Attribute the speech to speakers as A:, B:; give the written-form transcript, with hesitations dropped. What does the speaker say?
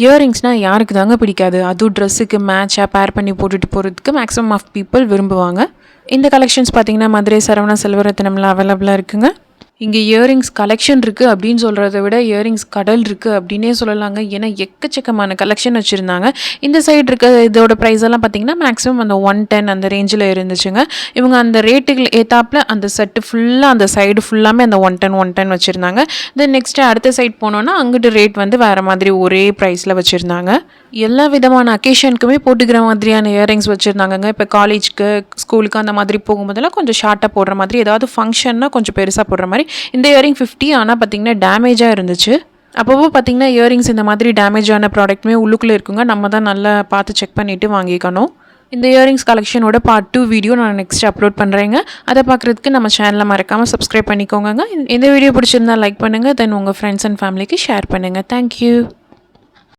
A: இயரிங்ஸ்னால் யாருக்கு தாங்க பிடிக்காது? அதுவும் ட்ரெஸ்ஸுக்கு மேட்சாக பேர் பண்ணி போட்டுட்டு போகிறதுக்கு மேக்ஸிமம் ஆஃப் பீப்புள் விரும்புவாங்க. இந்த கலெக்ஷன்ஸ் பார்த்திங்கன்னா மதுரை சரவணா செல்வரத்தினம்ல அவைலபிளாக இருக்குங்க. இங்கே இயரிங்ஸ் கலெக்ஷன் இருக்குது அப்படின்னு சொல்கிறத விட இயரிங்ஸ் கடல் இருக்குது அப்படின்னே சொல்லலாங்க. ஏன்னா எக்கச்சக்கமான கலெக்ஷன் வச்சுருந்தாங்க. இந்த சைடு இருக்க இதோட ப்ரைஸ் எல்லாம் பார்த்திங்கன்னா மேக்ஸிமம் அந்த 110 அந்த ரேஞ்சில் இருந்துச்சுங்க. இவங்க அந்த ரேட்டுகள் ஏற்றாப்புல அந்த செட்டு ஃபுல்லாக அந்த சைடு ஃபுல்லாமே அந்த 110 வச்சுருந்தாங்க. தென் நெக்ஸ்ட்டு அடுத்த சைட் போனோன்னா அங்கிட்டு ரேட் வந்து வேறு மாதிரி ஒரே ப்ரைஸில் வச்சுருந்தாங்க. எல்லா விதமான அக்கேஷனுக்குமே போட்டுக்கிற மாதிரியான இயரிங்ஸ் வச்சுருந்தாங்கங்க. இப்போ காலேஜ்க்கு ஸ்கூலுக்கு அந்த மாதிரி போகும்போதெல்லாம் கொஞ்சம் ஷார்ட்டாக போடுற மாதிரி, ஏதாவது ஃபங்க்ஷன்னா கொஞ்சம் பெருசாக போடுற மாதிரி. இந்த இயரிங் 50 ஆனால் பார்த்திங்கன்னா டேமேஜாக இருந்துச்சு. அப்போது பார்த்திங்கன்னா இயரிங்ஸ் இந்த மாதிரி டேமேஜான ப்ராடக்ட்டுமே உள்ளுக்குள்ளே இருக்குங்க. நம்ம தான் நல்லா பார்த்து செக் பண்ணிவிட்டு வாங்கிக்கணும். இந்த இயரிங்ஸ் கலெக்ஷனோட பார்ட் 2 வீடியோ நான் நெக்ஸ்ட் அப்லோட் பண்ணுறேங்க. அதை பார்க்குறதுக்கு நம்ம சேனலை மறக்காமல் சப்ஸ்கிரைப் பண்ணிக்கோங்க. இந்த வீடியோ பிடிச்சிருந்தா லைக் பண்ணுங்கள். தென் உங்கள் ஃப்ரெண்ட்ஸ் அண்ட் ஃபேமிலிக்கு ஷேர் பண்ணுங்கள். தேங்க்யூ.